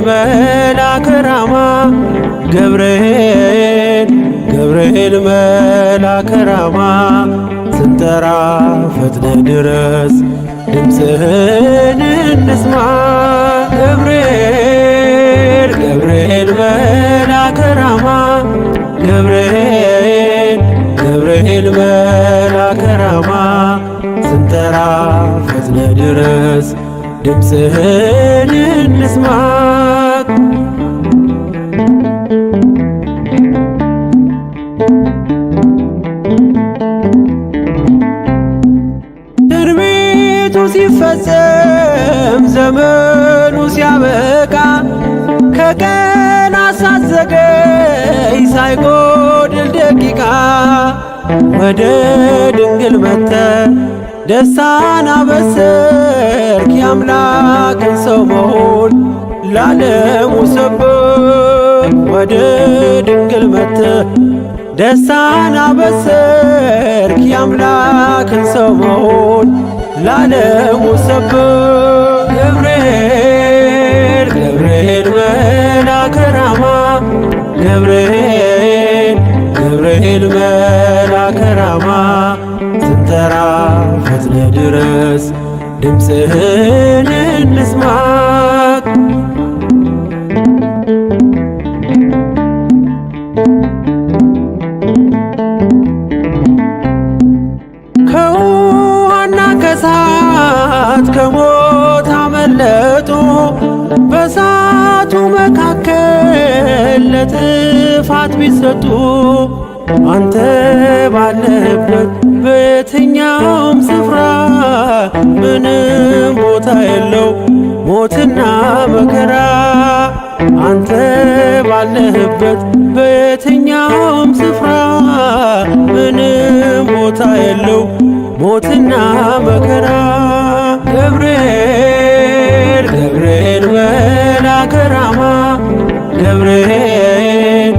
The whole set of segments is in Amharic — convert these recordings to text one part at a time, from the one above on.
መልአከ ራማ ገብርኤል መልአከ ራማ ስንጠራ ፈጥነ ድረስ ድምፅህን እንስማ ገብርኤል መልአከ ራማ ገብርኤል መልአከ ራማ ስንጠራ ፈጥነ ድረስ ድምፅህን እንስማ ትንቢቱ ሲፈጸም ዘመኑ ሲያበቃ ከቀናት ሳትዘገይ ሳይጎድል ደቂቃ ወደ ድንግል መጥተህ ደስታን አበሰርክ የአምላክን ሰው መሆን ለዓለሙ ሰበክ ወደ ድንግል መጥተህ ደስታን አበሰርክ የአምላክን ሰው መሆን ለዓለሙ ሰበክ ገብርኤል መልአከ ራማ ገብርኤል መልአከ ራማ ስንጠራ ፈጥነ ድረስ ድምፅህን እንስማ ከውሃና ከእሳት ከሞት አመለጡ በእሳቱ መካከል ለጥፋት ቢሰጡ አንተ ባለህበት በየትኛውም ስፍራ ምንም ቦታ የለው ሞትና መከራ አንተ ባለህበት በየትኛውም ስፍራ ምንም ቦታ የለው ሞትና መከራ ገብርኤል መልአከ ራማ ገብርኤል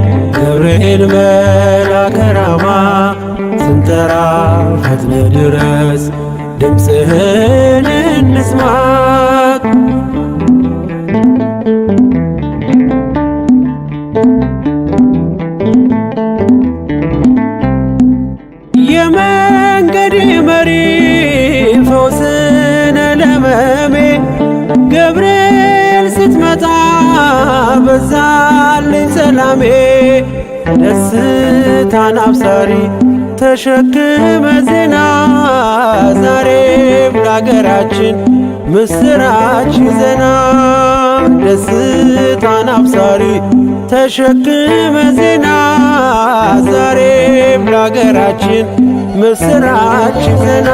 መልአከ ራማ ስንጠራ ፈጥነ ድረስ ድምፅህን እንስማ የመንገዴ መሪ ፈውስነ ለሕመሜ ገብርኤል ስትመጣ በዛልኝ ሰላሜ ደስታን አብሳሪ ተሸክመ ዜና ዛሬም ለአገራችን ምስራች ይዘና ደስታን አብሳሪ ተሸክመ ዜና ዛሬም ለአገራችን ምስራች ይዘና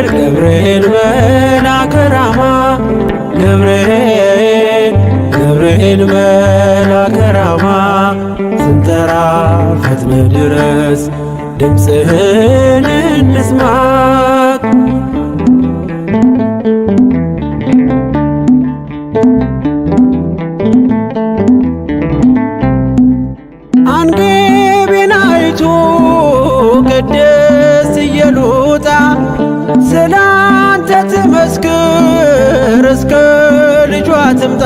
ገብርኤል መልአከ ራማ ገብርኤል መልአከ ራማ ስንጠራ ፈጥነ ድረስ ድምፅህን እንስማ አንገቤን አይቶ ቅድስት ኢየሉጣ ስላንተ ትመስክር እስከ ልጇ ትምጣ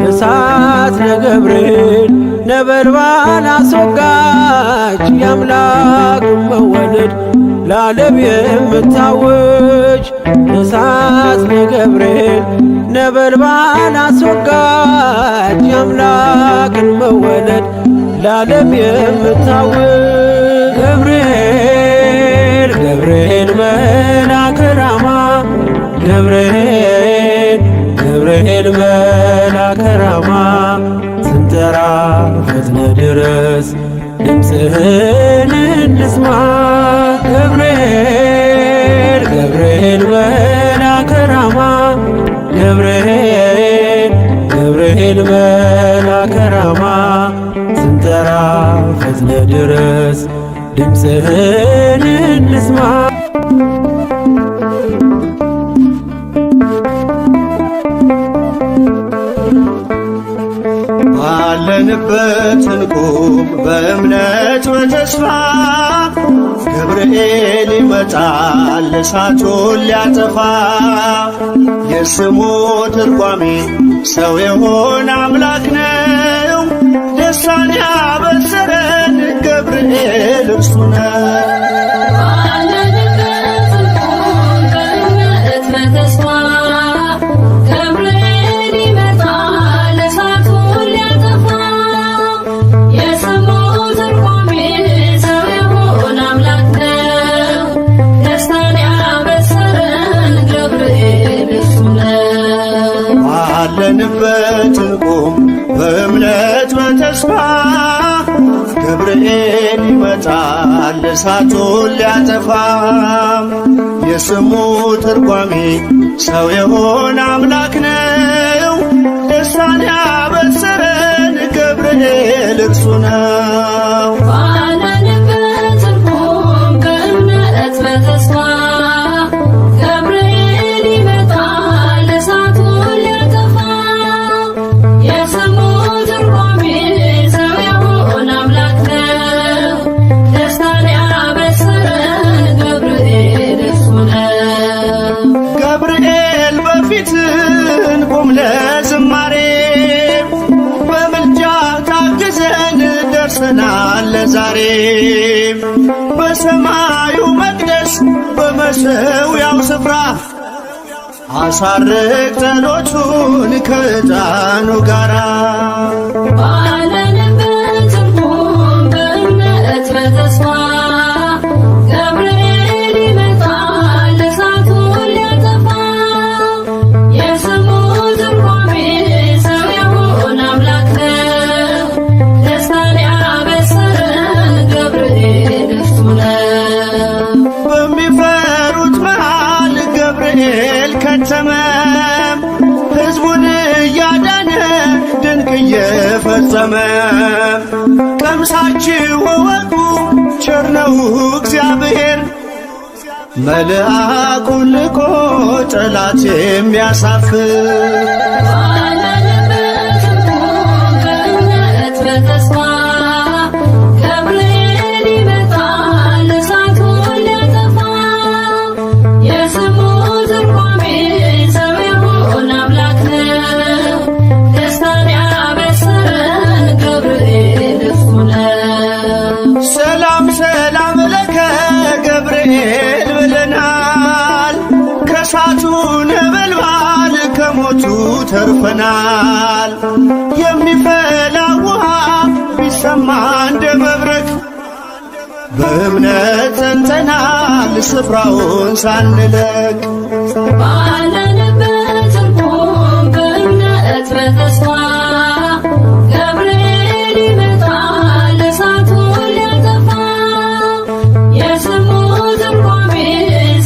እሳት ነገብርኤል ነበልባል አስወጋች የአምላክ መወለድ ለዓለም የምታወጅ እሳት ነገብርኤል ነበልባል አስወጋች የአምላክን መወለድ ለዓለም የምታወጅ ገብርኤል መልአከ ራማ ገብርኤል መልአከ ራማ ስንጠራ ፈጥነ ድረስ ድምፅህን እንስማ ገብርኤል መልአከ ራማ ገብርኤል መልአከ ራማ ስንጠራ ፈጥነ ድረስ ድምፅህን እንስማ ባለንበት እንቁም በእምነት በተስፋ ገብርኤል ይመጣል እሳቱን ሊያጠፋ የስሙ ትርጓሜ ሰው የሆነ አምላክ ነው። ደስታን ያበሰረን ገብርኤል እርሱ ነው። ባለንበት እንቁም በእምነት በተስፋ ገብርኤል ይመጣል እሳቱን ሊያጠፋ የስሙ ትርጓሜ ሰው የሆነ አምላክ ነው። ደስታን ያበሰረን ገብርኤል እርሱ ነው። ባለንበት እንቁም በእምነት በተስፋ ለዝማሬ በምልጃ ታግዘን ደርሰናል ለዛሬ በሰማዩ መቅደስ በመሠዊያው ስፍራ አሳርግ ጸሎቱን ከዕጣኑ ጋራ ባለንበት እንቁም በእምነት በተስፋ ገብርኤል ይመጣል እሳቱን ሊያጠፋ የስሙ ትርጓሜ ሰው የሆነ አምላክ ነው። ደስታን ያበሰረን ገብርኤል እርሱ ነው። በሚፈሩት መሃል ገብርኤል ከተመ ሕዝቡን እያዳነ ድንቅ እየፈጸመ ቀምሳችሁ እወቁ ቸር ነው እግዚአብሔር መልአኩን ልኮ ጠላት የሚያሳፍር ባለንበት እንቁም በእምነት በተስፋ ገብርኤል ይመጣል እሳቱን ሊያጠፋ የስሙ ትርጓሜ ሰው የሆነ አምላክ ነው። ደስታን ያበሰረን ገብርኤል እርሱ ነው። ሰላም ሰላም ለከ ገብርኤል ብለናል ከእሳቱ ነበልባል ከሞቱ ተርፈናል። የሚፈላ ውሃ ቢሰማ እንደ መብረቅ በእምነት ጸንተናል ስፍራውን ሳንለቅ ባለንበት እንቁም በእምነት በተስፋ ገብርኤል ይመጣል እሳቱን ሊያጠፋ የስሙ ትርጓሜ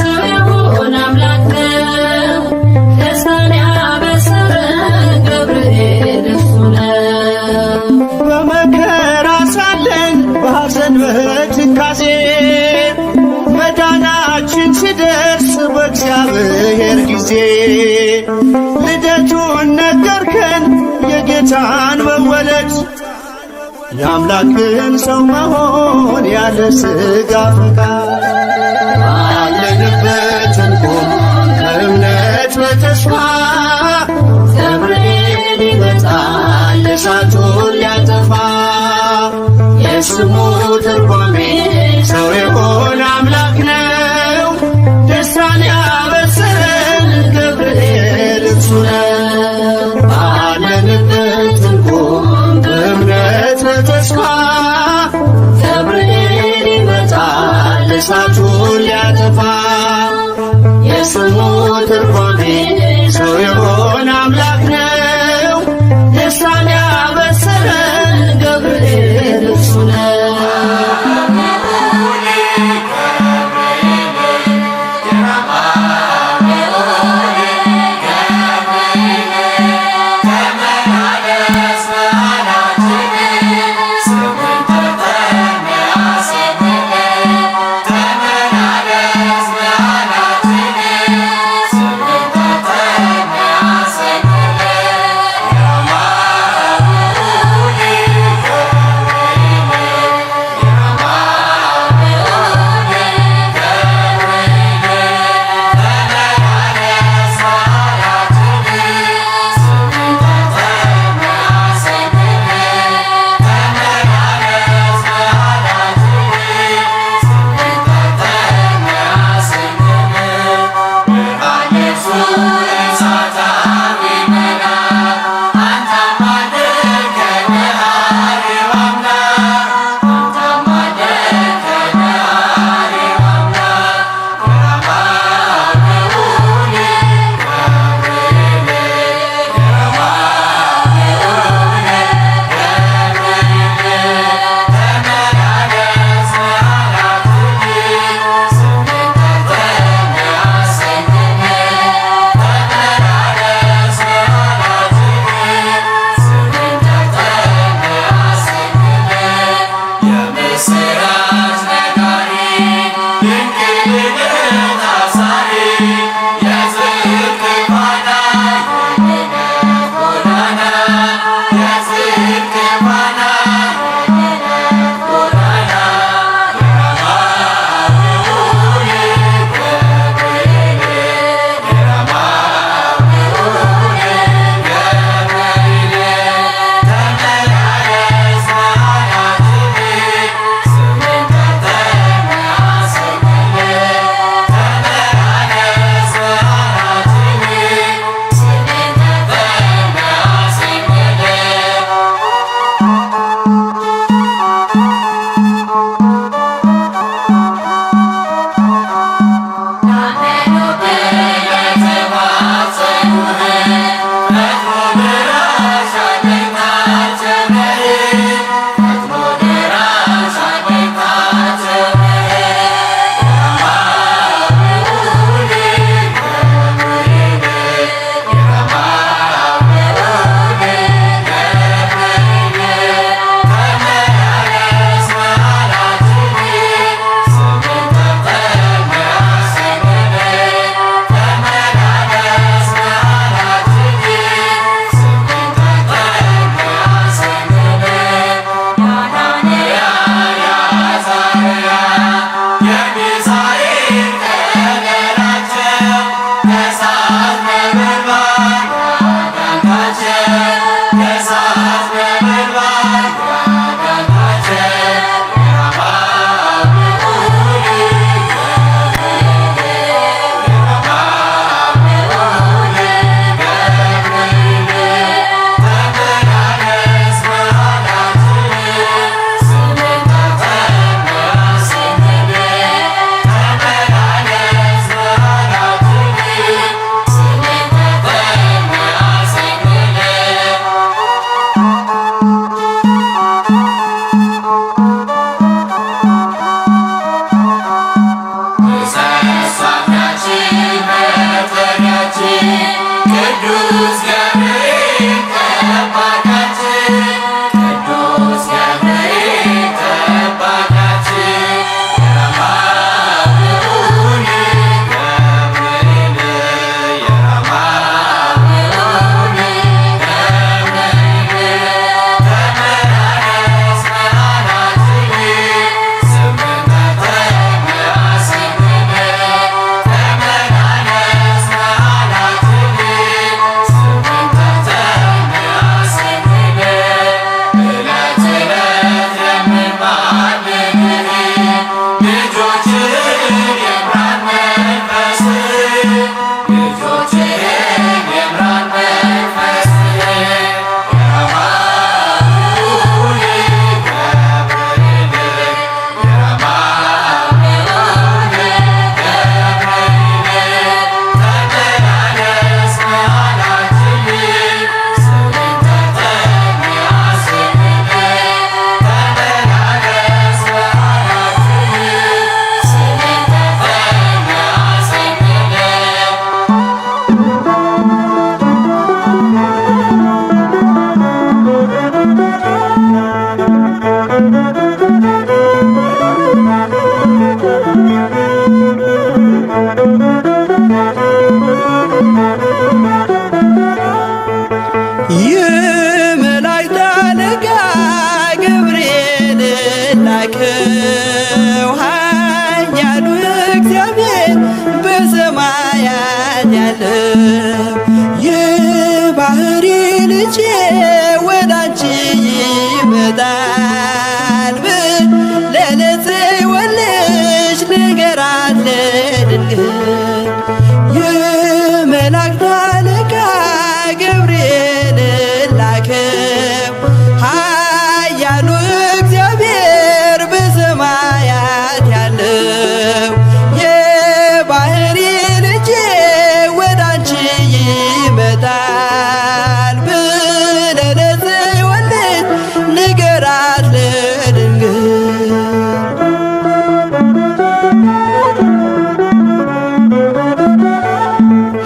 ሰው የሆነ አምላክ ነው። ደስታን ያበሰረን ገብርኤል እርሱ ነው። በመከራ ሳለን በሐዘን በትካዜ መዳናችን ሲደርስ በእግዚአብሔር ጊዜ ልደቱን ነገርከን የጌታን መወለድ የአምላክን ሰው መሆን ያለ ሥጋ ፈቃድ ባለንበት እንቁም በእምነት በተስፋ ገብርኤል ይመጣል እሳቱን ሊያጠፋ የስሙ ትርጓሜ ሰው የሆነ አምላክ ነው። ደስታን ያበሰረን ገብርኤል እርሱ ነው። ባለንበት እንቁም በእምነት በተስፋ ገብርኤል ይመጣል እሳቱን ሊያጠፋ የስሙ ትርጓሜ ሰው የሆነ አምላክ ነው። ደስታን ያበሰረን ገብርኤል እርሱ ነው። Thank you.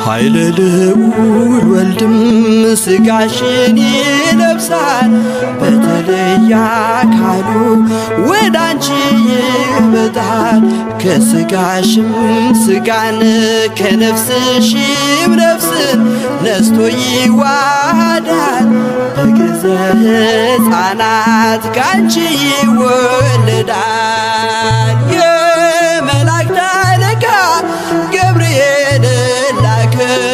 ኃይለ ልዑል ወልድም ሥጋሽን ይለብሳል በተለየ አካሉ ወዳንቺ ይመጣል። ከሥጋሽም ሥጋን ከነፍስሽም ነፍስን ነስቶ ይዋሃዳል። በግዘ ሕፃናት ካንቺ ይወለዳል። የመላእክት አለቃ ገብርኤል ላከው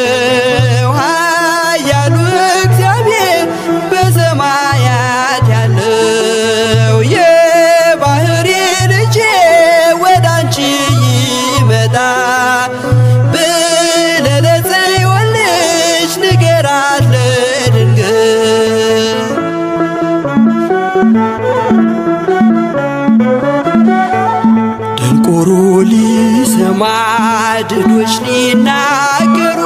ኃያሉ እግዚአብሔር በሰማያት ያለው የባሕሪ ልጄ ወዳንቺ ይመጣል ብለህ ለጽዮን ልጅ ንገራት ለድንግል። ደንቆሮ ሊሰማ ድዶች ሊናገሩ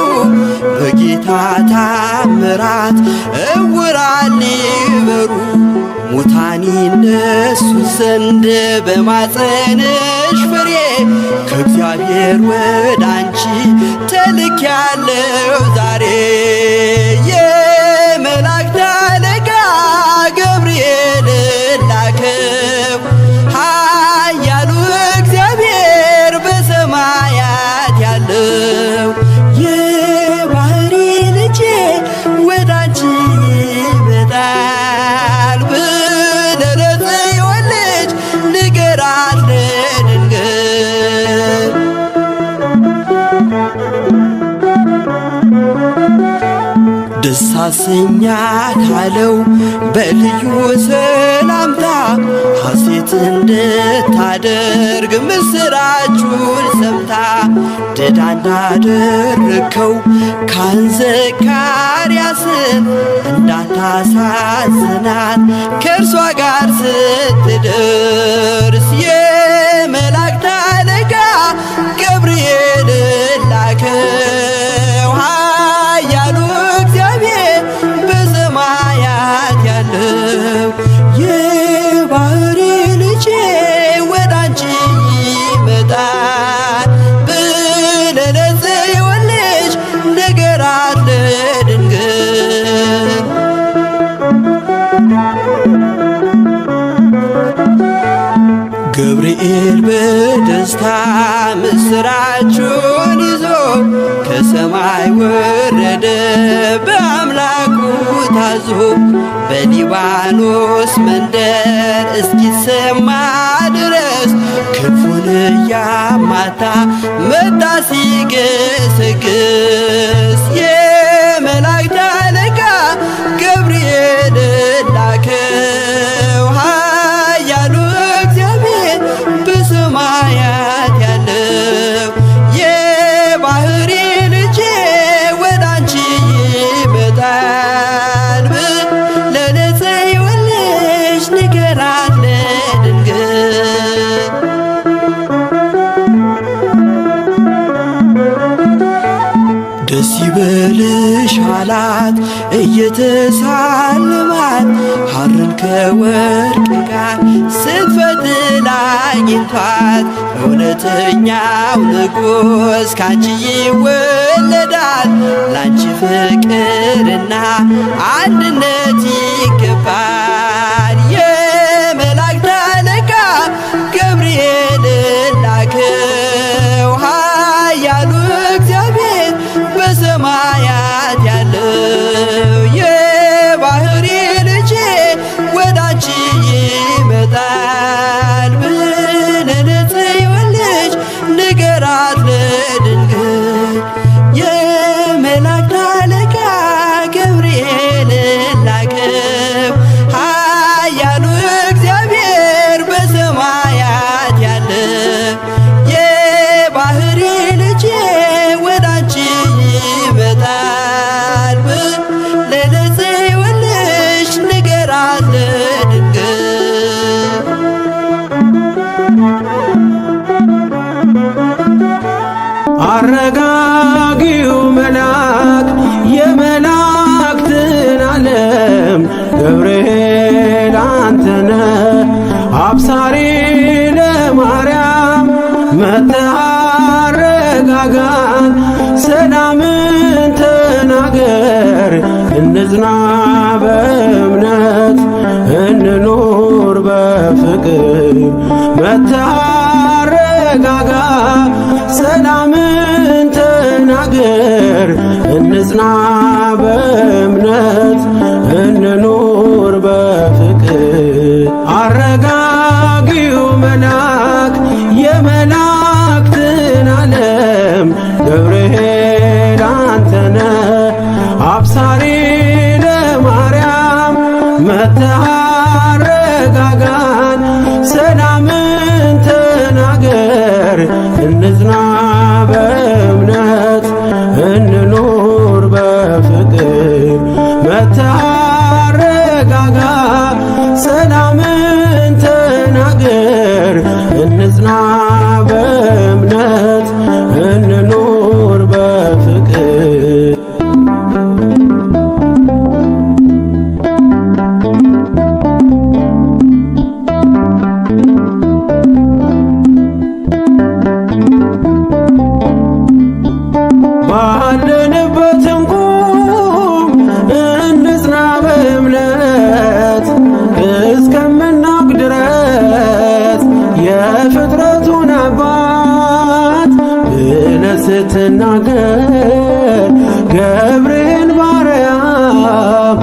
በጌታ ታምራት ዕውራን ሊበሩ ሙታን ይነሱ ዘንድ በማፀንሽ ፍሬ ከእግዚአብሔር ወዳንቺ ተልኬያለሁ ዛሬ። የመላእክት አለቃ ገብርኤል ላከው ኃያሉ እግዚአብሔር በሰማያት ያለው የባሕሪ ልጄ ወዳንቺ ይመጣል ብለህ ለጽዮን ልጅ ንገራት ለድንግል። ደስ አሰኛት አለው በልዩ ሰላምታ ሐሴት እንድታደርግ ምስራቹን ሰምታ ድዳ እንዳደረከው ካህን ዘካርያስን እንዳታሳዝናት ከእርሷ ጋር ስትደርስ የመላእክት አለቃ ገብርኤል ላከው ኃያሉ እግዚአብሔር በሰማያት ያለው የባሕሪ ልጄ ወዳንቺ ይመጣል ብለህ ለጽዮን ልጅ ንገራት ለድንግል። ገብርኤል በደስታ ምስራቹን ይዞ ከሰማይ ወረደ በአምላኩ ታዞ በሊባኖስ መንደር እስኪሰማ ድረስ ክንፉን እያማታ መጣ ሲገሰግስ የመላእክት አለቃ ገብርኤል ላከው ኃያሉ እግዚአብሔር በሰማያት ያለው የባሕሪ ልጄ ወዳንቺ ይመጣል ብለህ ለጽዮን ልጅ ንገራት ለድንግል። ደስ ይበልሽ አላት እየተሳለማት ሐርን ከወርቅ ጋር ስትፈትል አግኝቷት እውነተኛው ንጉሥ ካንቺ ይወለዳል ላንቺ ፍቅርና አንድነት ይገባል። የመላእክት አለቃ ገብርኤል ላከው ኃያሉ እግዚአብሔር በሰማያት ያለው የባሕሪ ልጄ ወዳንቺ ይመጣል ብለህ ለጽዮን ልጅ ንገራት ለድንግል። የመላእክት አለቃ ገብርኤል ላከው ኃያሉ እግዚአብሔር በሰማያት ያለው የባሕሪ ልጄ ወዳንቺ ይመጣል ብለህ ለጽዮን ልጅ ንገራት ለድንግል። አረጋጊው መልአክ የመላእክትን ዓለም ገብርኤል አንተነ አብሳሪ ለማርያም መጥተህ አረጋጋን ሰላምን ተናገር እንጽና በእምነት እንኑር በፍቅር መጥተህ አረጋጋ ሰላምን ተናገር እንጽና በእምነት እንኑር በፍቅር። አረጋጊው መልአክ የመላእክትን ዓለም ገብርኤል አንተነ አብሳሪ ለማርያም መጥተህ አረጋጋን ሰላምን ተናገር እንጽና በእምነት እንኑር በፍቅር መጥተህ አረጋጋ ሰላምን ተናገር እንጽና በእምነት እንኑር በፍቅር። ባለንበትም ቁም እንጽና በእምነት እስከምናውቅ ድረስ የፍጥረቱን አባት ብለህ ስትናገር ገብርኤል ማርያም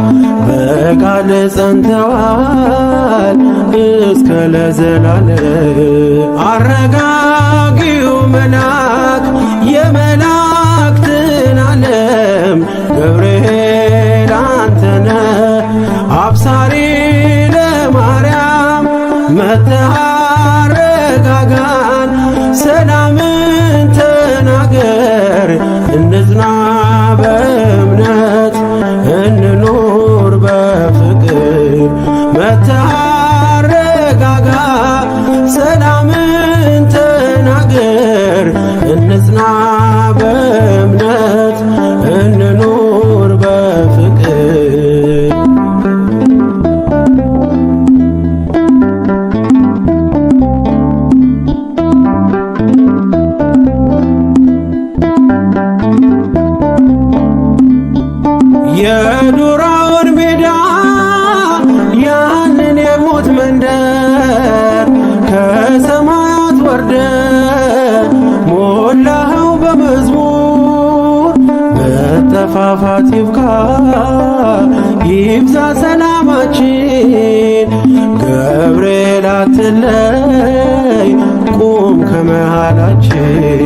በቃል ጸንተዋል እስከ ለዘላለም። አረጋጊው መልአክ የመላእክትን ዓለም ገብርኤል መጥተህ አረጋጋን፣ ሰላምን ተናገር። እንጽና በእምነት እንኑር በፍቅር። መጥተህ አረጋጋ፣ ሰላምን ተናገር። እንጽና በእምነት እንኑር በፍቅር። የዱራውን ሜዳ ያንን የሞት መንደር ከሰማያት ወርደ ሞላኸው በመዝሙር። መጠፋፋት ይብቃ ይብዛ ሰላማችን። ገብርኤል አትለይ ቁም ከመሃላችን።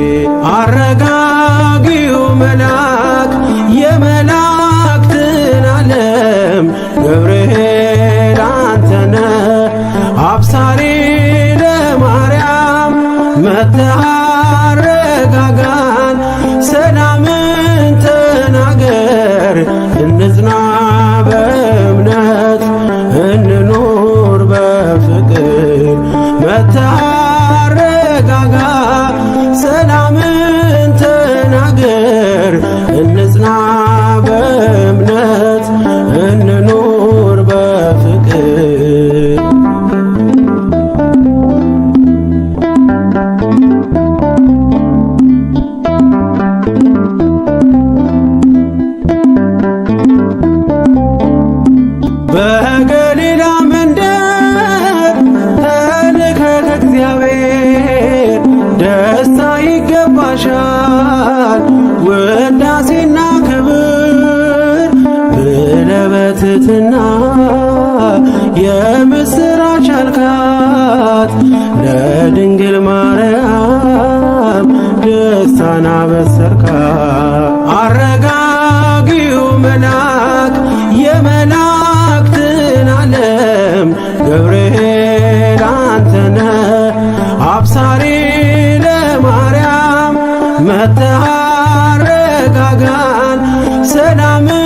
አረጋጊው መልአክ የመላእክትን ዓለም ገብርኤል አንተነ አብሳሪ ለማርያም። መጥተህ አረጋጋን፣ ሰላምን ተናገር። እንጽና በእምነት እንኑር በፍቅር። መጥተህ አረጋጋ፣ ሰላምን ተናገር። እንጽና በእምነት እንኑር በፍቅር። በገሊላ መንደር ተልከህ ከእግዚአብሔር ደስታ ይገባሻል፣ ውዳሴና ክብር ብለህ በትሕትና የምስራች አልካት። ለድንግል ማርያም ደስታን አበሰርካት። አረጋጊው መልአክ የመላእክትን ዓለም ገብርኤል አንተነ አብሳሪ ለማርያም። መጥተህ አረጋጋን፣ ሰላምን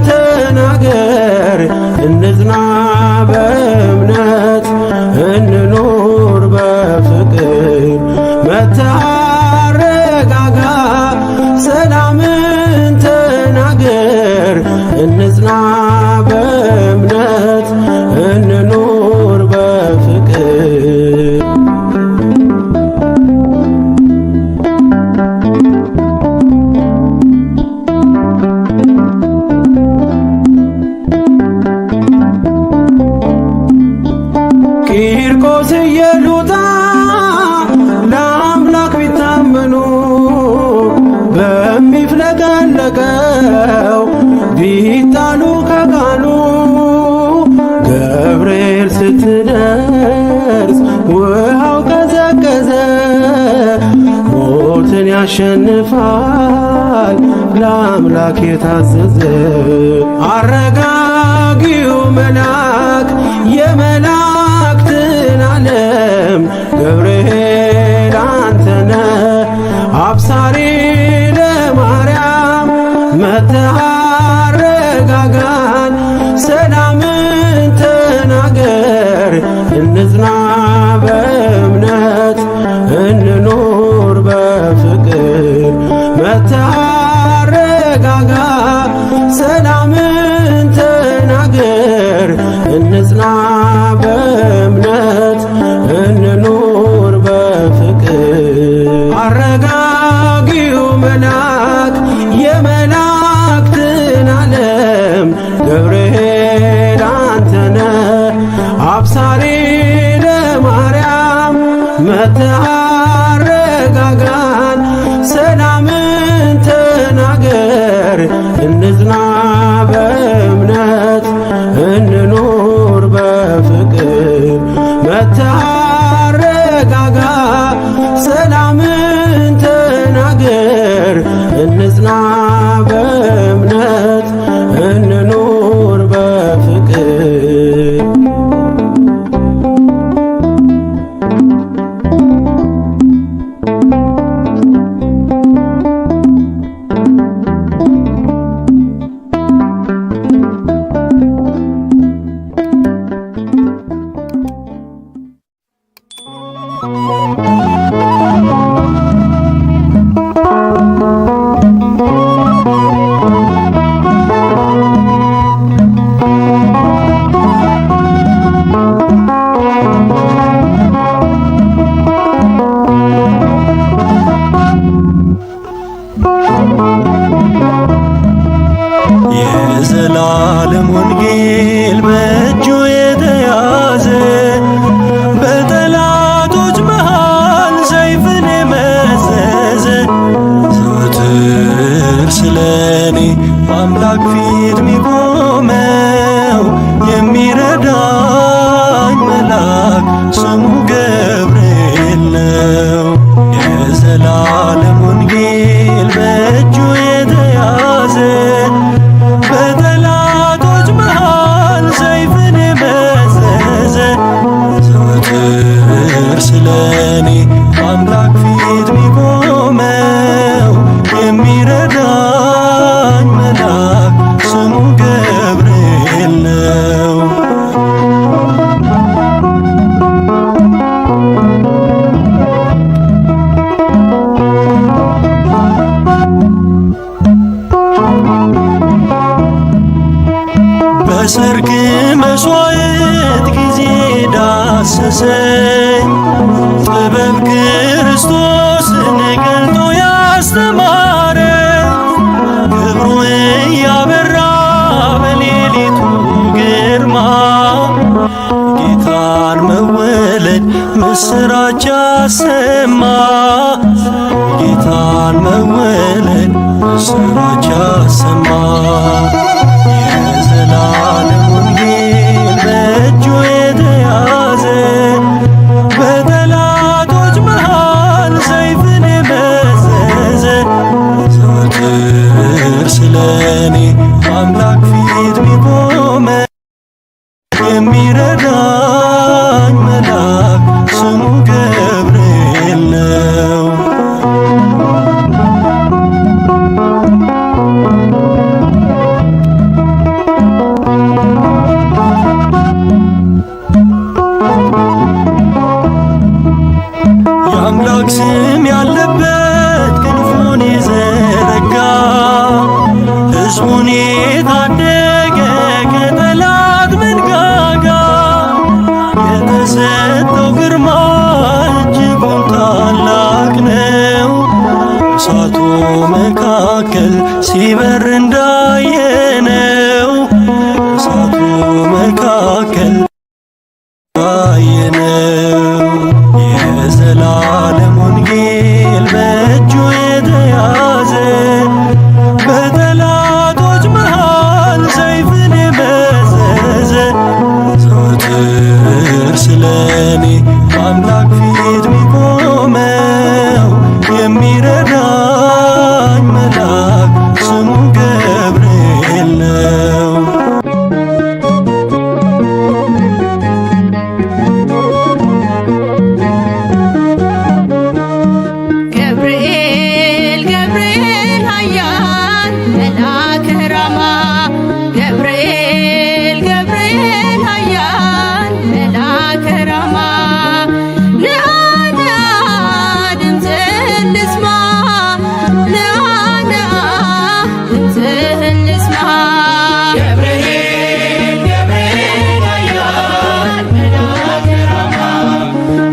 ተናገር። እንጽና በእምነት እንኑር በፍቅር። መጥተህ አረጋጋ፣ ሰላምን ተናገር። እንጽና በእምነት እንኑር በፍቅር። ቂርቆስ ኢየሉጣ ለአምላክ ቢታመኑ በሚፍለቀለቀው ቢጣሉ ከቃሉ። ገብርኤል ስትደርስ ውሃው ቀዘቀዘ፣ ሞትን ያሸንፋል ለአምላክ የታዘዘ። አረጋጊው መልአክ የመላእክትን ዓለም ገብርኤል አንተነ አብሳሪ ለማርያም። መጥተህ አረጋጋን፣ ሰላምን ተናገር። እንጽና በእምነት እንኑር በፍቅር። መጥተህ አረጋጋ፣ ሰላምን ተናገር። እንጽና በእምነት እንኑር በፍቅር። አረጋጊው መልአክ የመላእክትን ዓለም ገብርኤል አንተነ አብሳሪ ለማርያም። መጥተህ አረጋጋን፣ ሰላምን ተናገር። እንጽና በእምነት እንኑር በፍቅር። መጥተህ አረጋጋ፣ ሰላምን ተናገር። እንጽና በእምነት እንኑር በፍቅር። የዘላለም ወንጌል በእጁ የተያዘ በጠላቶች መሃል ሰይፍን የመዘዘ ዘወትር ስለኔ በአምላክ ፊት ሚቆመው የሚረዳኝ መልአክ ስሙ ገብርኤል ነው። የዘላለም ወንጌል በእጁ የተያዘ በጠላቶች መሃል ሰይፍን የመዘዘ ዘወትር ስለኔ በአምላክ ፊት ሚቆመው የሚረዳኝ መልአክ ስሙ ገብርኤል ነው። በሰርክ መሥዋዕት ጊዜ ዳሰሰኝ ጥበብ ክርስቶስን ገልጦ ያስተማረ ክብሩ እያበራ በሌሊቱ ግርማ ጌታን መወለድ ምስራች አሰማ ጌታን መወለድ ምስራች አሰማ። የዘላለም ወንጌል በእጁ የተያዘ በጠላቶች መሃል ሰይፍን የመዘዘ ዘወትር ስለኔ በአምላክ ፊት ሚቆመ የሚረዳኝ መልአክ ስሙ ገብርኤል ነው። የአምላክ ስም ያለበት ክንፉን የዘረጋ ሕዝቡን የታደገ ከጠላት መንጋጋ የተሰጠው ግርማ እጅጉን ታላቅ ነው። እሳቱ መካከል ሲበር እንዳየነው እሳቱ መካከል እንዳየነው የዘላለም ወንጌል በእጁ የተያዘ በጠላቶች መሃል ሰይፍን የመዘዘ ዘወትር ስለኔ በአምላክ ፊት ሚቆመው የሚረዳኝ መልአክ ስሙ ገብርኤል ነው። ገብርኤል ገብርኤል ኃያል መልአከ ራማ ገብርኤል ገብርኤል ኃያል መልአከ ራማ ንአ ንአ ድምፅህን ልስማ ንአ ንአ ድምፅህን ልስማ ገብርኤል ገብርኤል ኃያል መልአከ ራማ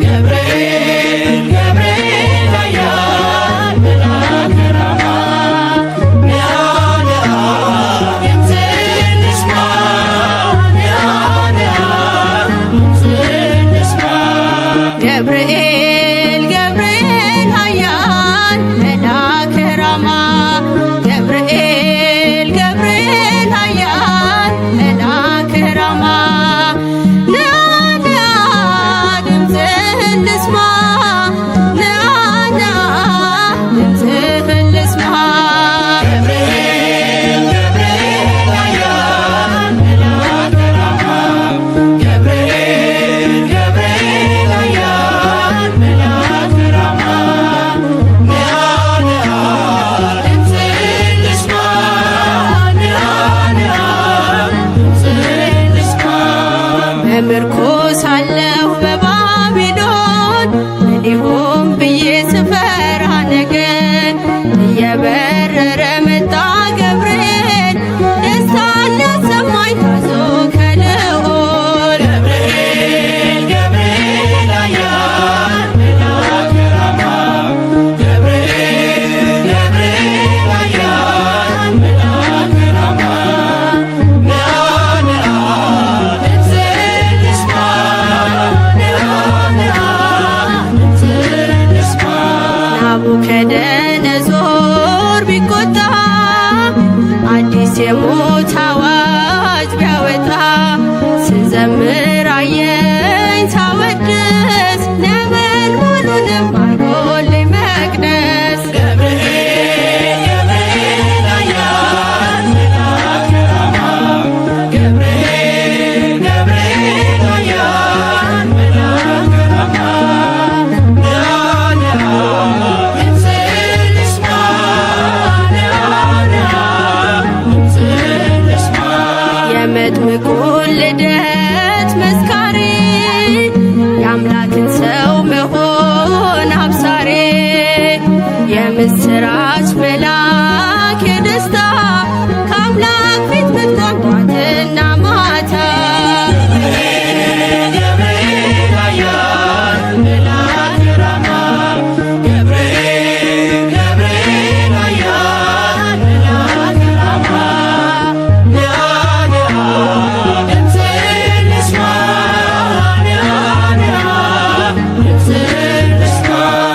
ገብርኤል ገብርኤል ኃያል መልአከ ራማ ንአ ንአ ድምፅህን ልስማ ንአ ንአ ድምፅህን ልስማ ገብርኤል ገብርኤል ኃያል መልአከ ራማ ገብርኤል የሞት አዋጅ ቢያወጣ ስዘምር አየኝ ሳወድስ ነበልባሉንም አርጎልኝ መቅደስ የመጥምቁን ልደት መስካሪ የአምላክን ሰው መሆን አብሳሪ የምስራች መልአክ የደስታ ከአምላክ ፊት ምትቆም ጧትና ማታ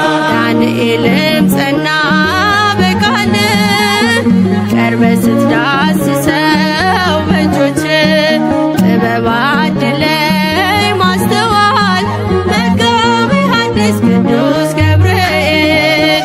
ዳንኤልም ጸና በቃል ቀርበ ስትዳስሰው በእጆች ጥበብ አድለኝ ማስተዋል መጋቤ ሐዲስ ቅዱስ ገብርኤል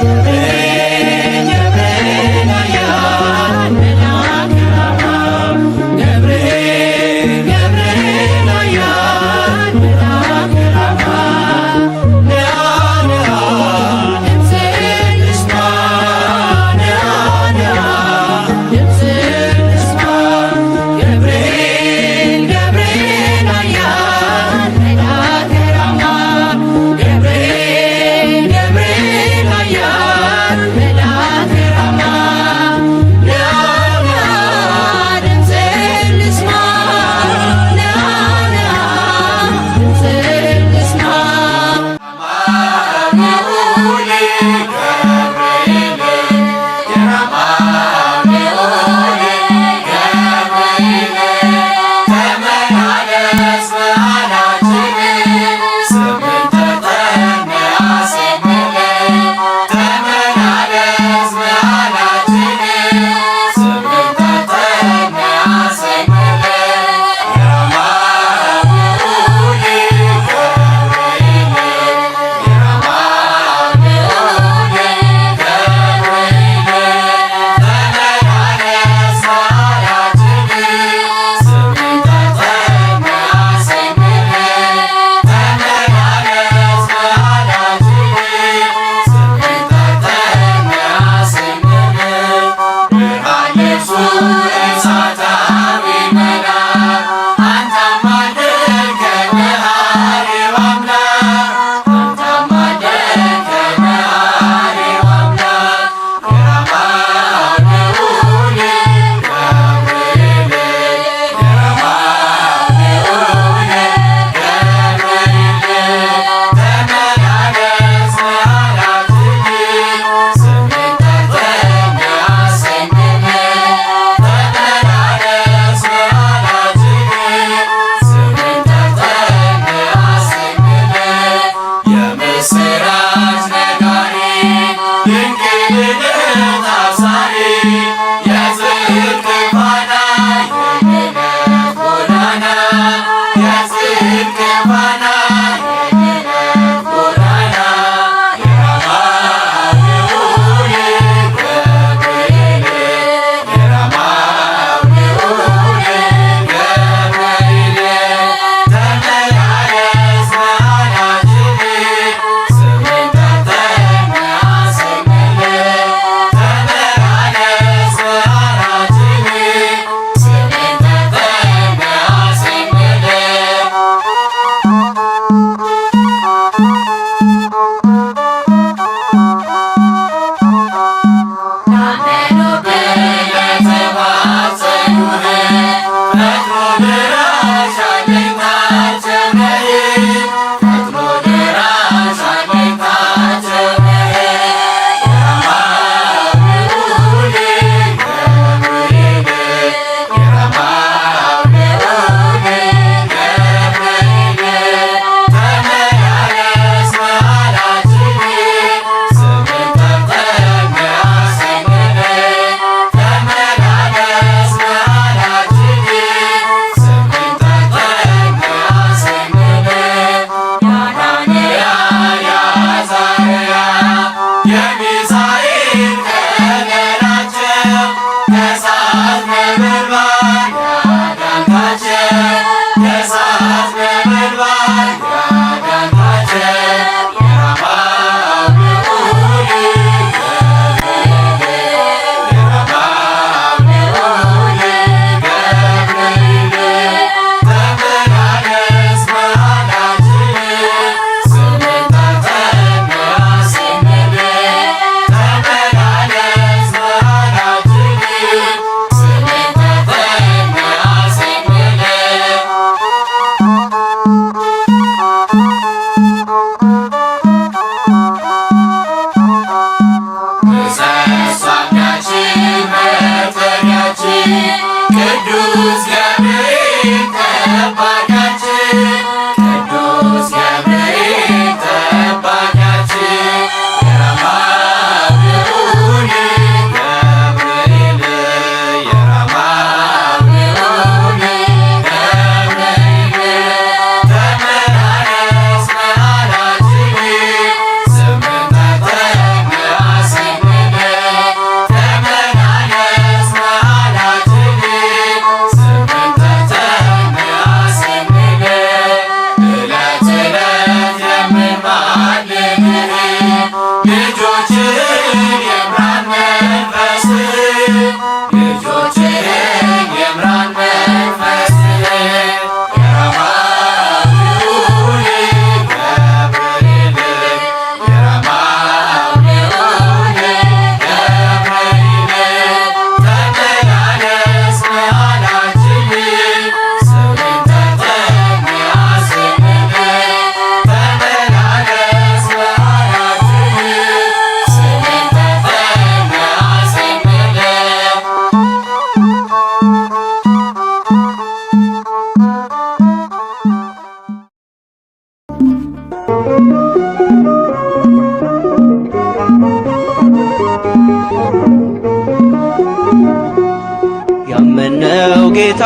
ያመነው ጌታ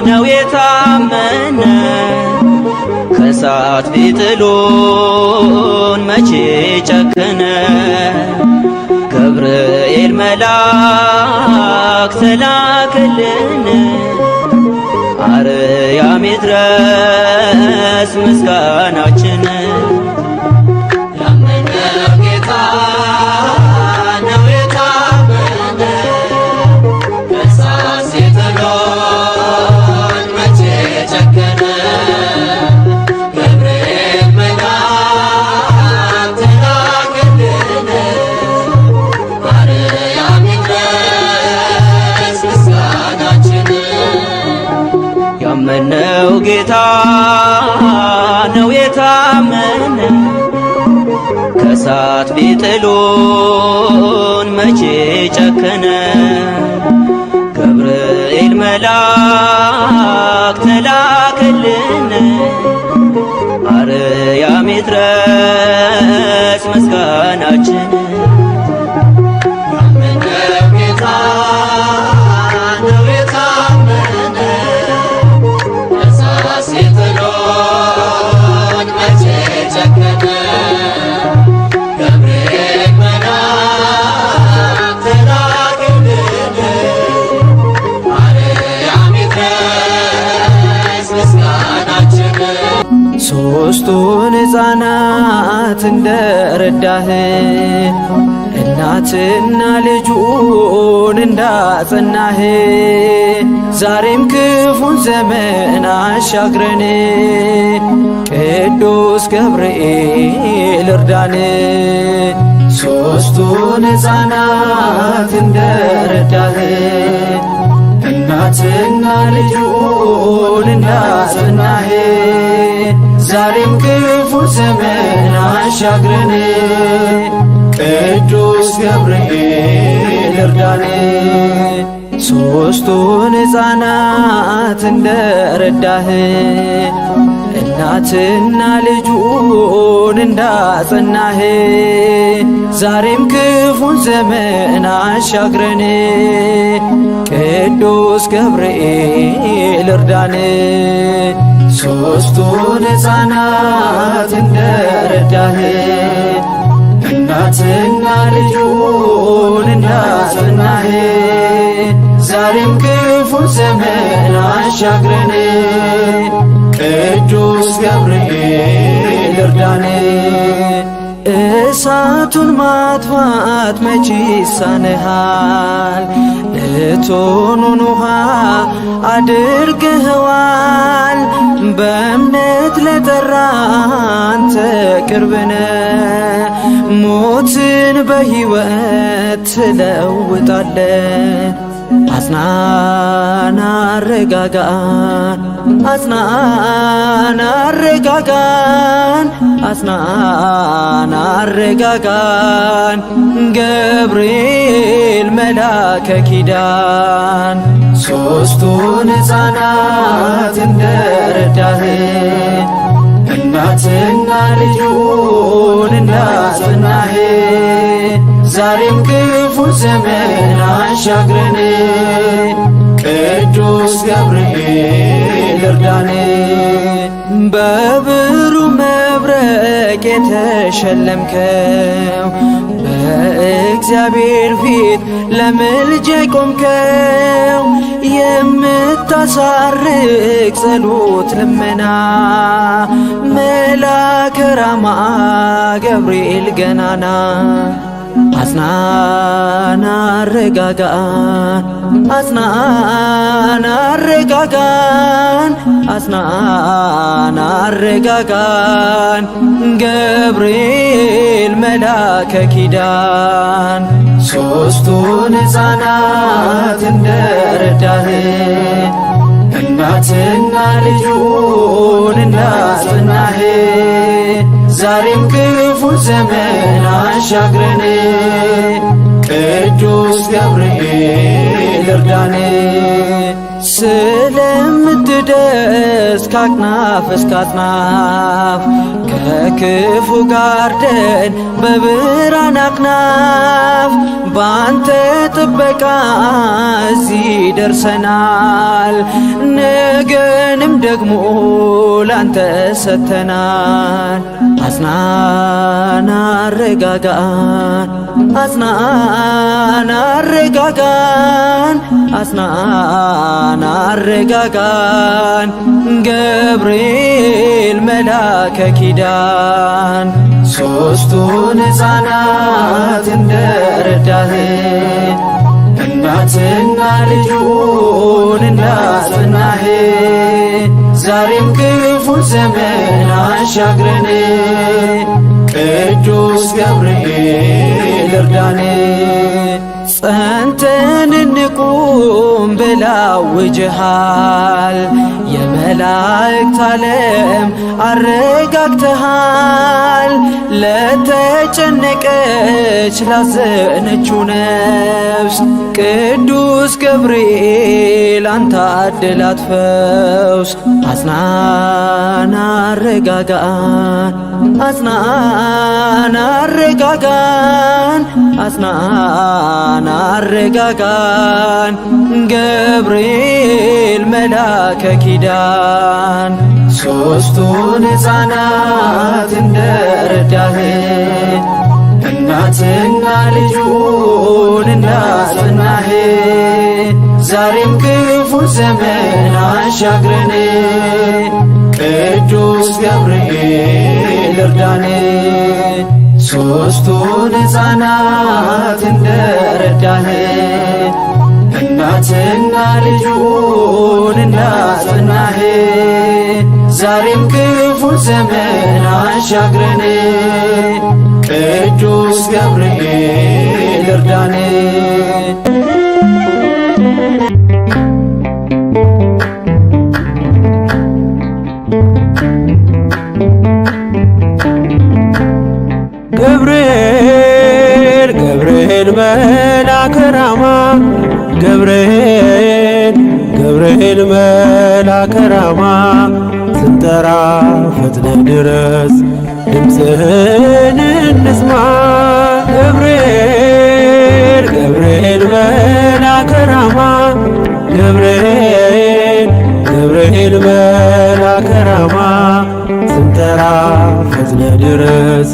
ነው የታመነ ከእሳት ቢጥሉን መቼ ጨከነ። ገብርኤል መልአክ ተላከልን አርያም ይድረስ ምስጋናችን። ያመነው ጌታ ነው የታመነ ከእሳት ቢጥሉን መቼ ጨከነ። ገብርኤል መልአክ ተላከልን አርያም ይድረስ ምስጋናችን። ሦስቱን ሕፃናት እንደረዳህ እናትና ልጁን እንዳጸናህ ዛሬም ክፉን ዘመን አሻግረን ቅዱስ ገብርኤል እርዳን። ሦስቱን ሕፃናት እንደረዳህ እናትና ልጁን እንዳጸናህ ዛሬም ክፉን ዘመን አሻግረን ቅዱስ ገብርኤል እርዳን። ሦስቱን ሕፃናት እንደረዳህ እናትና ልጁን እንዳጸናህ ዛሬም ክፉን ዘመን አሻግረን ቅዱስ ገብርኤል እርዳን። ሦስቱን ሕፃናት እንደረዳህ እናትና እናትና ልጁን እንዳጸናህ ዛሬም ክፉን ዘመን አሻግረን ቅዱስ ገብርኤል እርዳን። እሳቱን ማጥፋት መቼ ይሳንሃል? እቶኑን ውሃ አድርገኸዋል። በእምነት ለጠራ አንተ ቅርብ ነህ። ሞትን በሕይወት ትለውጣለህ። አጽናን አረጋጋን፣ አጽናን አረጋጋን፣ አጽናን አረጋጋን። ገብርኤል መላከ ኪዳን ሦስቱን ሕፃናት እንደረዳህ እናትና ልጁን እንዳጸናህ ዛሬም ክፉ ዘመን አሻግረን ቅዱስ ገብርኤል እርዳን። በብሩህ መብረቅ የተሸለምከው በእግዚአብሔር ፊት ለምልጃ ቆምከው የምታሳርቅ ጸሎት ልመና መልአከ ራማ ገብርኤል ገናና አጽናን አረጋጋን፣ አጽናን አረጋጋን፣ አጽናን አረጋጋን። ገብርኤል መላከ ኪዳን ሦስቱን ሕፃናት እንደረዳህ እናትና ልጁን እንዳጸናህ ዛሬም ክፉ ዘመን አሻግረን ቅዱስ ገብርኤል እርዳን። ስለምትደርስ ከአክናፍ እስከ አክናፍ ከክፉ ጋርደን በብርሃን አክናፍ ባንተ ጥበቃ እዚህ ደርሰናል። ነገንም ደግሞ ላንተ ሰጥተናል። አጽናን አረጋጋን፣ አጽናን አረጋጋን፣ አጽናን አረጋጋን። ገብርኤል መላከ ኪዳን ሦስቱን ሕፃናት እንደረዳህ እናትና ልጁን እንዳጸናህ ዛሬም ክፉ ዘመን አሻግረን ቅዱስ ገብርኤል እርዳን። ጸንተን እንቁም ብላውጅሃል የመላእክት ዓለም አረጋግተሃል። ለተጨነቀች ላዘነችው ነፍስ ቅዱስ ገብርኤል አንተ አድላት ፈውስ። አጽናን አረጋጋን፣ አጽናን አረጋጋን፣ አጽናን አረጋጋን። ገብርኤል መላከ ኪዳን ሦስቱን ሕፃናት እንደረዳህ እናትና ልጁን እንዳጸናህ ዛሬም ክፉ ዘመን አሻግረን ቅዱስ ገብርኤል እርዳን። ሦስቱን ሕፃናት እንደረዳህ እናትና ልጁን እንዳጸናህ ዛሬም ክፉ ዘመን አሻግረን ቅዱስ ገብርኤል እርዳን። ገብርኤል ገብርኤል መልአከ ራማ ገብርኤል ገብርኤል መልአከ ራማ ስንጠራ ፈጥነ ድረስ ድምፅህን እንስማ። ገብርኤል ገብርኤል መልአከ ራማ ገብርኤል ገብርኤል መልአከ ራማ ስንጠራ ፈጥነ ድረስ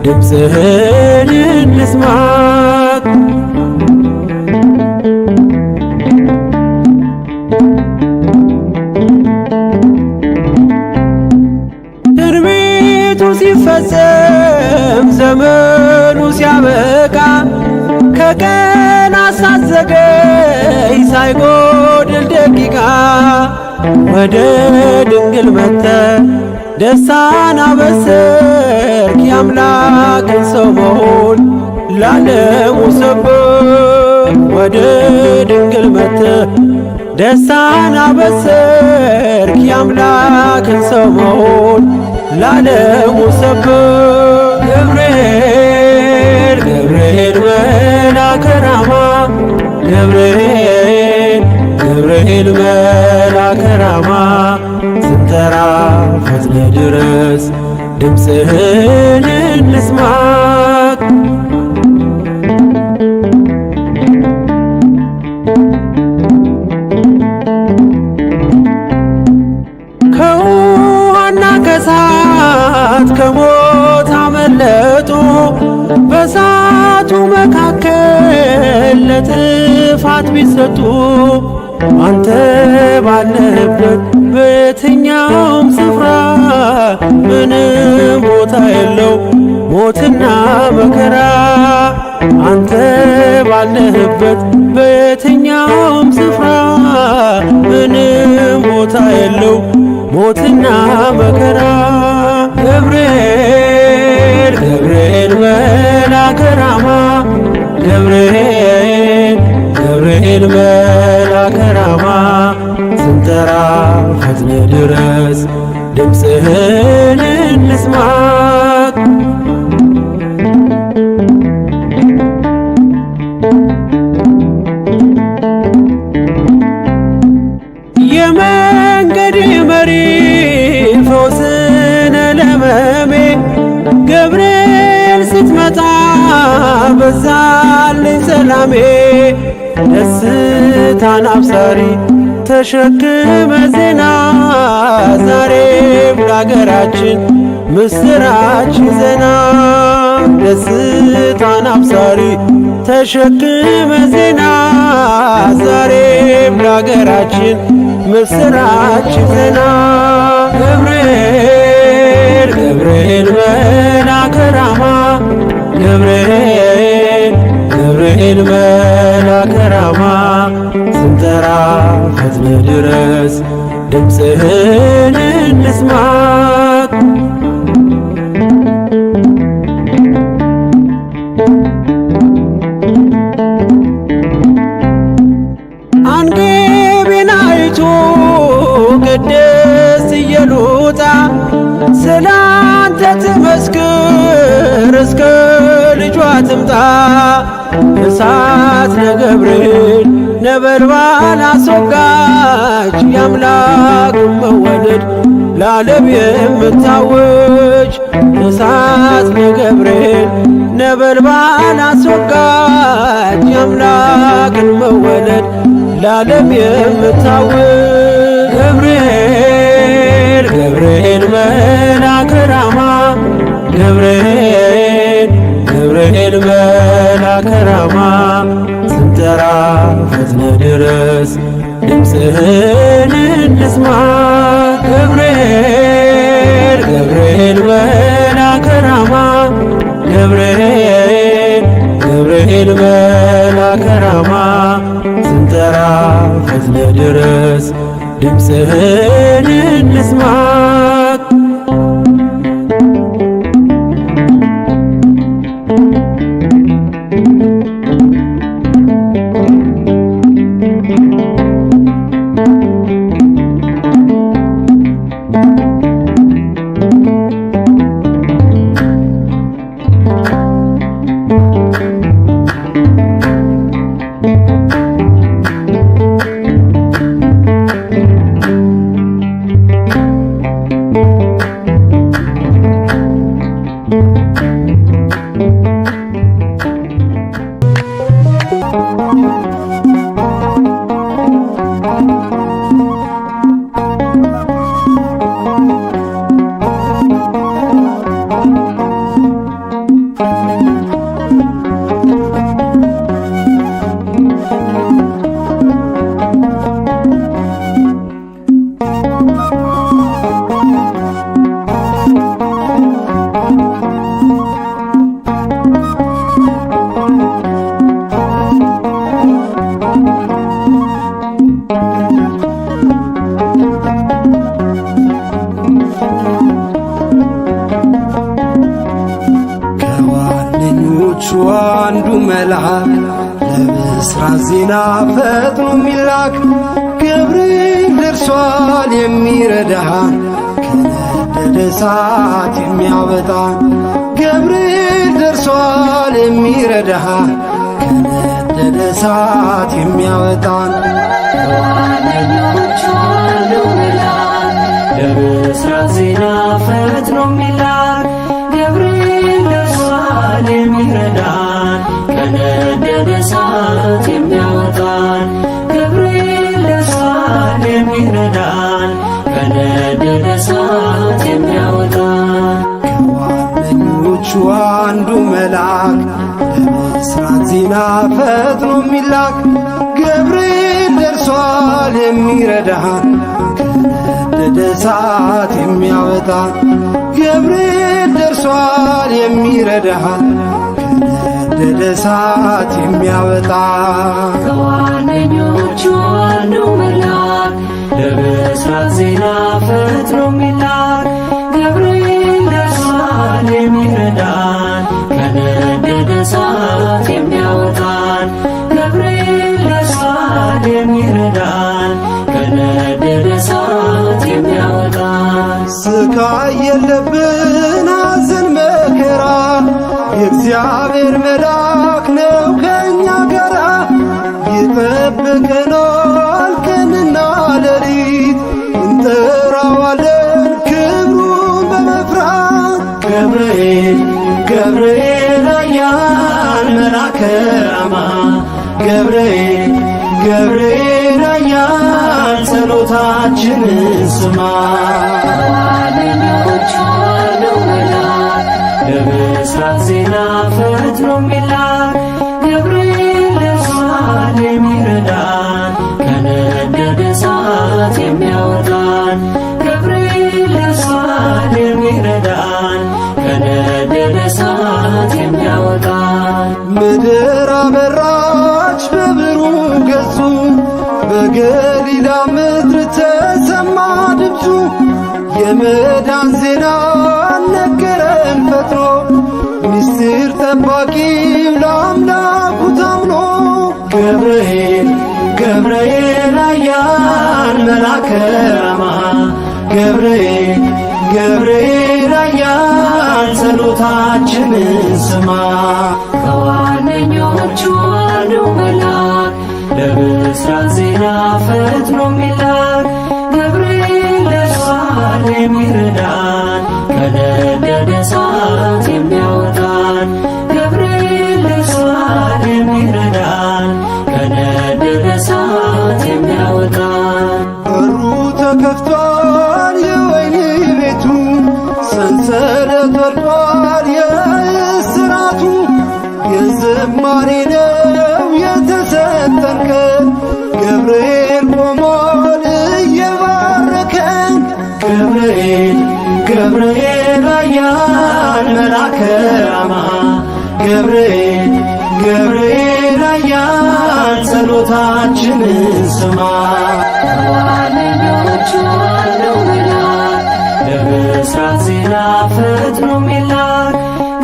ድምፅህን እንስማ። ትንቢቱ ሲፈጸም ዘመኑ ሲያበቃ ከቀናት ሳትዘገይ ሳይጎድል ደቂቃ ወደ ድንግል መጥተህ ደስታን አበሰርክ የአምላክን ሰው መሆን ለዓለሙ ሰበክ። ወደ ድንግል መጥተህ ደስታን አበሰርክ የአምላክን ሰው መሆን ለዓለሙ ሰበክ። ገብርኤል ገብርኤል መልአከ ራማ ገብርኤል ገብርኤል መልአከ ራማ ስንጠራ ፈጥነህ ድረስ ድምፅህን እንስማ። ከውሃና ከእሳት ከሞት አመለጡ በእሳቱ መካከል ለጥፋት ቢሰጡ አንተ ባለህበት በየትኛውም ስፍራ ምንም ቦታ የለው ሞትና መከራ። አንተ ባለህበት በየትኛውም ስፍራ ምንም ቦታ የለው ሞትና መከራ። ገብርኤል ገብርኤል መልአከ ራማ ገብርኤል ገብርኤል መልአከ ራማ ስንጠራ ፈጥነህ ድረስ ድምፅህን እንስማ። የመንገድ መሪ ፈውስነ ለሕመሜ ገብርኤል ስትመጣ በዛልኝ ሰላሜ። ደስታን አብሳሪ ተሸክመ ዜና ዛሬም ለአገራችን ምስራች ዜና። ደስታን አብሳሪ ተሸክመ ዜና ዛሬም ለአገራችን ምስራች ዜና። ገብርኤል ገብርኤል መልአከ ራማ ገብርኤል ገብርኤል መልአከ ራማ ስንጠራ ፈጥነህ ድረስ ድምፅህን እንስማ። አንገቤን አይቶ ቅድስት ኢየሉጣ ስላንተ ትመስክር እስከ ልጇ ትምጣ። እሳት ነገብርኤል ነበልባል አስወጋች የአምላክን መወለድ ለዓለም የምታወጅ። እሳት ነገብርኤል ነበልባል አስወጋች የአምላክን መወለድ ለዓለም የምታወጅ። ገብርኤል ገብርኤል መልአከ ራማ ገብርኤል ገብርኤል መልአከ ራማ ስንጠራ ፈጥነህ ድረስ ድምፅህን እንስማ። ገብርኤል ገብርኤል መልአከ ራማ ገብርኤል ገብርኤል መልአከ ራማ ስንጠራ ፈጥነህ ድረስ ድምፅህን እንስማ። ከዋነኞቹ አንዱ መልአክ ለብስራት ዜና ፈጥኖ የሚላክ ገብርኤል ደርሷል የሚረዳን ከነደደ እሳት የሚያወጣን ገብርኤል ደርሷል የሚረዳን ከነደደ እሳት የሚያወጣን ከዋነኞቹ አንዱ መልአክ ለብስራት ዜና ፈጥኖ የሚላክ ገብርኤል ደርሷል የሚረዳን ከነደደ እሳት የሚያወጣን ገብርኤል ደርሷል የሚረዳን ከነደደ እሳት የሚያወጣን ከዋነኞቹ አንዱ መልአክ ለብስራት ዜና ፈጥኖ የሚላክ ገብርኤል ደርሷል የሚረዳን ከነደደ እሳት የሚያወጣን ገብርኤል ደርሷል የሚረዳን ከነደደ እሳት የሚያወጣን ከዋነኞቹ አንዱ መልአክ ለብስራት ዜና ፈጥኖ የሚላክ ገብርኤል ደርሷል የሚረዳን ከነደደ እሳት የሚያወጣን ገብርኤል ደርሷል የሚረዳን ከነደደ እሳት የሚያወጣን ስቃይ የለብን ሐዘን መከራ የእግዚአብሔር መልአክ ነው ከእኛ ጋራ ይጠብቀናል ቀንና ሌሊት እንጠራዋለን ክብሩን በመፍራት ገብርኤል ገብርኤል ኃያል መልአከ ራማ ገብርኤል ገብርኤል ኃያል ጸሎታችንን ስማ ከዋነኞቹ አንዱ መልአክ ለብስራት ዜና ፈጥኖ የሚላክ ገብርኤል ደርሷል የሚረዳን ከነደደ እሳት የሚያወጣን ገብርኤል ደርሷል የሚረዳን ከነደደ እሳት የሚያወጣን ምድር አበራች በብሩህ ገጹ በገሊላ ምድር ተሰማ ድምፁ የመዳን ዜና ነገረን ፈጥኖ ምስጢር ጠባቂው ለአምላኩ ታምኖ ገብርኤል ገብርኤል ኃያል መልአከ ራማ ገብርኤል ገብርኤል ኃያል ጸሎታችንን ስማ ከዋነኞቹ አንዱ መልአክ ለብስራት ዜና ፈጥኖ የሚላክ ገብርኤል ደርሷል የሚረዳን ከነደደ እሳት የሚያወጣን ገብርኤል ደርሷል የሚረዳን ከነደደ እሳት የሚያወጣን በሩ ተከፍቷል የወህኒ ቤቱ ሰንሰለት ወድቋል የእስራቱ የዝማሬ ነው የተሰጠን ቀን ገብርኤል ቆሟል እየባረከን ገብርኤል ገብርኤል ኃያል መልአከ ራማ ገብርኤል ገብርኤል ኃያል ጸሎታችንን ስማ ከዋነኞቹ አንዱ መልአክ ለብስራት ዜና ፈጥኖ የሚላክ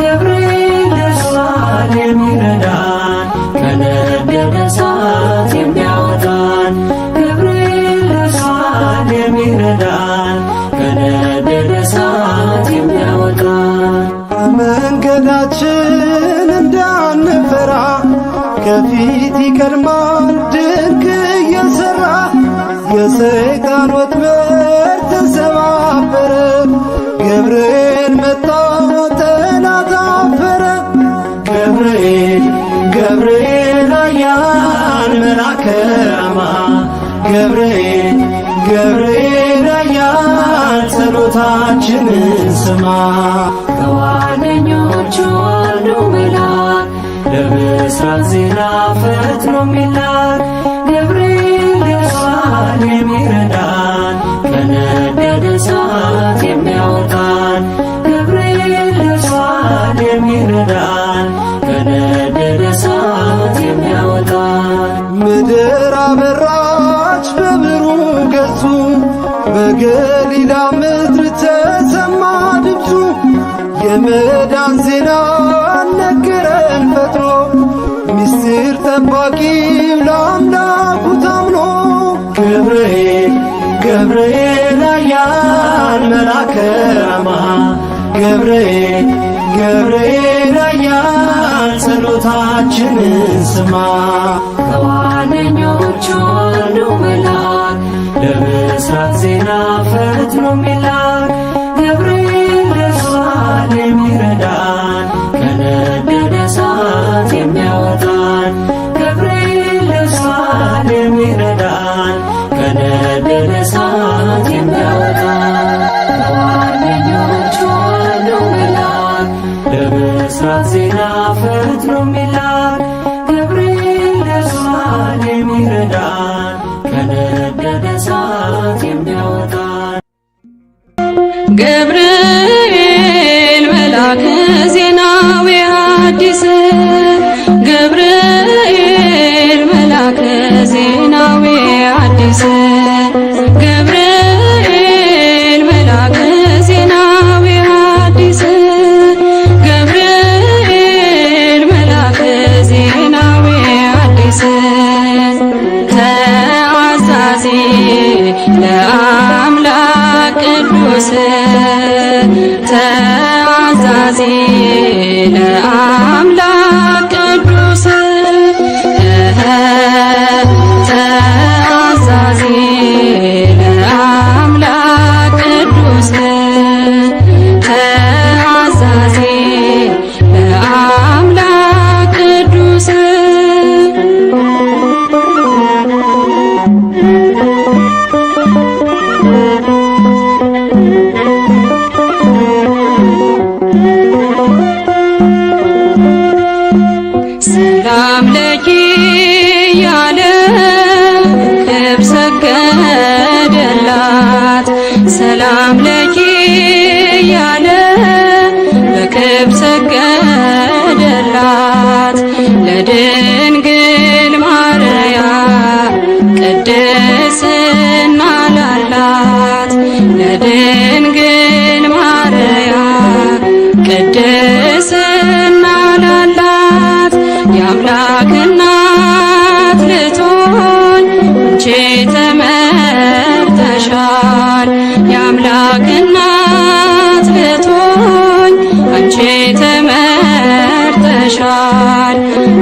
ገብርኤል ደርሷል የሚረዳን ከነደደ እሳት የሚያወጣን ገብርኤል ደርሷል የሚረዳን ከነደደ እሳት የሚያወጣን መንገዳችን እንዳንፈራ ከፊት ይቀድማል ድንቅ እየሠራ የሰይጣን ወጥመድ ተሰባበረ ገብርኤል መጣ ጠላት አፈረ ገብርኤል ገብርኤል ኃያል መልአከ ራማ ገብርኤል ገብርኤል ኃያል ጸሎታችንን ስማ ከዋነኞቹ አንዱ መልአክ ለብስራት ዜና ፈጥኖ የሚላክ ገብርኤል ደርሷል የሚረዳን ከነደደ እሳት የሚያወጣን ገብርኤል ደርሷል የሚረዳን ከነደደ እሳት የሚያወጣን ምድር አበራች በብሩህ ገጹ በገሊላ ምድር ተሰማ ድምፁ የመዳን ዜና ነገረን ጠባቂው ለአምላኩ ታምኖ ገብርኤል ገብርኤል ኃያል መልአከ ራማ ገብርኤል ገብርኤል ኃያል ጸሎታችንን ስማ። ከዋነኞቹ አንዱ መልአክ ለብስራት ዜና ፈጥኖ የሚላክ ገብርኤል ደርሷል የሚረዳን ከነደደ እሳት የሚያወጣን ገብርኤል ደርሷል የሚረዳን ከነደደ እሳት የሚያወጣን ከዋነኞቹ አንዱ መልአክ ለብስራት ዜና ፈጥኖ የሚላክ ገብርኤል ደርሷል የሚረዳን ከነደደ እሳት የሚያወጣን ገብርኤል መልአከ ዜናዊ ሐዲስ ገብርኤል መልአከ ዜናዊ ሐዲስ ገብርኤል መልአከ ዜናዊ ሐዲስ ገብርኤል መልአከ ዜናዊ ሐዲስ ተአዛዚ ለአምላክ ቅዱስ ተአዛዚ ለአምላክ ቅዱስ ተአዛዚ ለአምላክ ቅዱስ ተአዛዚ ለአምላክ ቅዱስ ሰላም ለኪ ያለ ክብር ሰገደላት ሰላም ለኪ ያለ በክብር ሰገደላት ለድንግል ማርያም ቅድስና ላላት ለድንግል ማርያም ቅድስና ላላት የአምላክ እናት ልትሆን አንቺ ተመርጠሻል የአምላክ እናት ልትሆን አንቺ ተመርጠሻል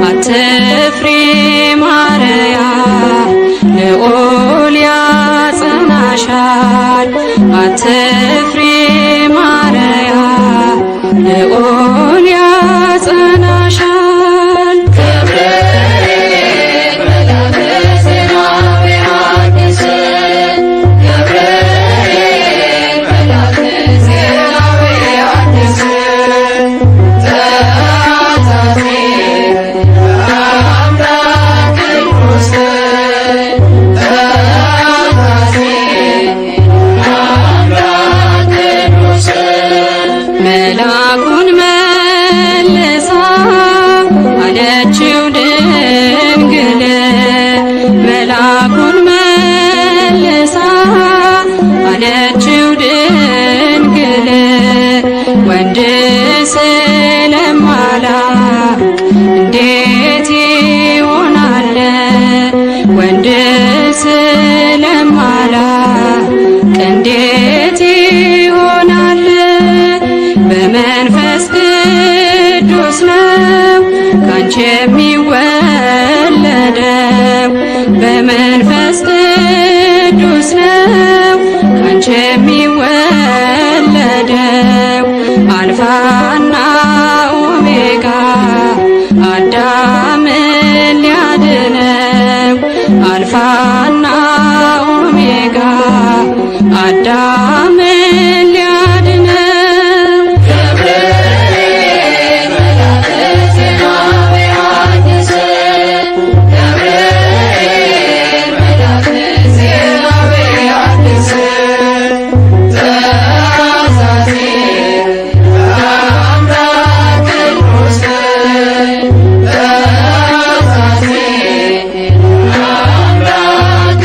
አትፍሪ ማርያም ልዑል ያጸናሻል አትፍሪ ማርያም ልዑል ያጸናሻል ገብርኤል መልአከ ዜናዊ ሐዲስ ገብርኤል መልአከ ዜናዊ ሐዲስ ተአዛዚ ለአምላክ ቅዱስ ተአዛዚ ለአምላክ ቅዱስ መልአኩን መልሳ አለችው ድንግል መልአኩን መልሳ አለችው ድንግል ወንድ ስለማላውቅ እንዴት ይሆናል ወንድ ስለማላውቅ እንዴት ይሆናል በመንፈስ ቅዱስ ነው ካንቺ የሚወለደው በመንፈስ ቅዱስ ነው ካንቺ የሚወለደው አልፋና ኦሜጋ አዳምን ሊያድነው አልፋና ኦሜጋ አዳምን ሊያድነው ገብርኤል መልአከ ዜናዊ ሐዲስ ገብርኤል መልአከ ዜናዊ ሐዲስ ተአዛዚ ለአምላክ ቅዱስ ተአዛዚ ለአምላክ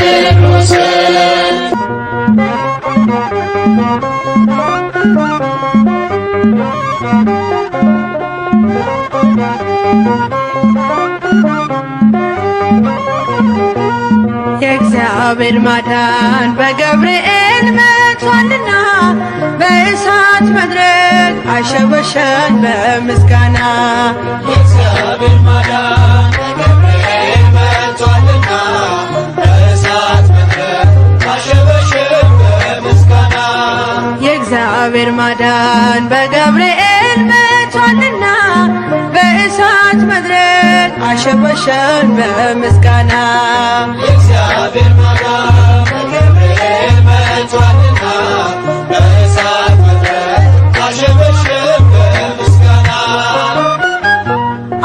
የእግዚአብሔር ማዳን በገብርኤል መጥቷልና በእሳት መድረክ አሸበሸን በምስጋና የእግዚአብሔር ማዳን በገብርኤል መጥቷልና በእሳት መድረክ አሸበሸን በምስጋና የእግዚአብሔር ማዳን በገብርኤል መጥቷልና በእሳት መድረክ አሸበሸን በምስጋና የእግዚአብሔር ማዳን በገብርኤል መጥቷልና በእሳት መድረክ አሸበሸን በምስጋና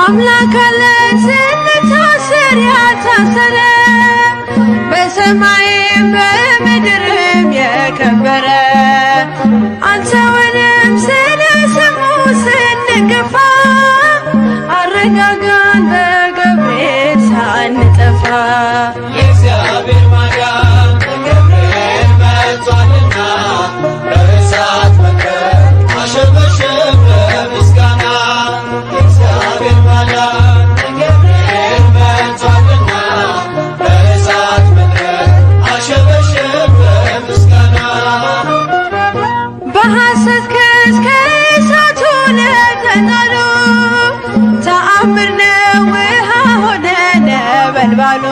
አምላክ አለን ስንታስር ያልታሰረ በሰማይም በምድርም የከበረ አንተውንም ስለ ስሙ ስንገፋ አረጋጋን በገብርኤል ሳንጠፋ የእግዚአብሔር ማዳን በገብርኤል መጥቷልና በእሳት መድረክ አሸበሸን በምስጋና የእግዚአብሔር ማዳን በገብርኤል መጥቷልና በእሳት መድረክ አሸበሸን በምስጋና በሐሰት ክስ ከእሳቱ ለተጣሉ ተአምር ነው ውሃ ሆነ ነበልባሉ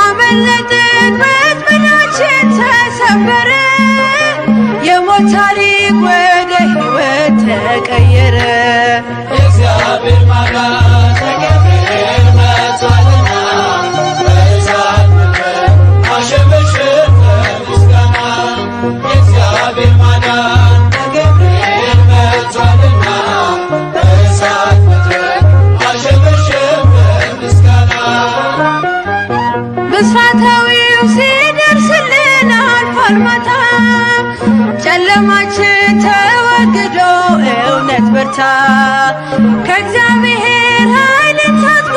አመለጥን ወጥመዳችን ተሰበረ የሞት ታሪክ ወደ ሕይወት ተቀየረ የእግዚአብሔር ማዳን በገብርኤል መጥቷልና በእሳት መድረክ አሸበሸን በምስጋና የእግዚአብሔር ማዳን በገብርኤል መጥቷልና በእሳት መድረክ አሸበሸን በምስጋና ብስራታዊው ሲደርስልን አልፏል ማታ ጨለማችን ተወግዶ እውነት በርታ ከእግዚአብሔር ኃይልን ታጥቆ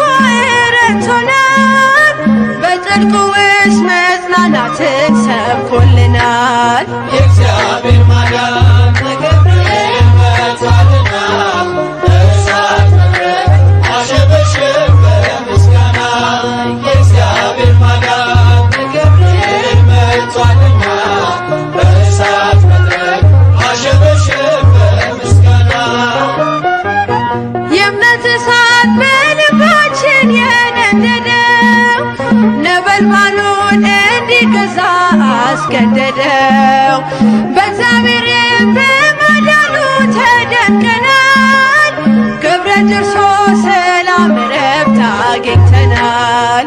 ረድቶናል በጥልቁ ውስጥ መጽናናትን ሰብኮልናል የእግዚአብሔር ማዳን በገብርኤል መጥቷልና በእሳት መድረክ አሸበሸን በምስጋና የእግዚአብሔር ማዳን በገብርኤል መጥቷልና በእሳት መድረክ አሸበሸን በምስጋና የእምነት እሳት በልባችን የነደደው ነበልባሉን እንዲገዛ አስገደደው በእግዚአብሔርም በማዳኑ ተደንቀናል ገብረ ደርሶ ሰላም ረፍት አግኝተናል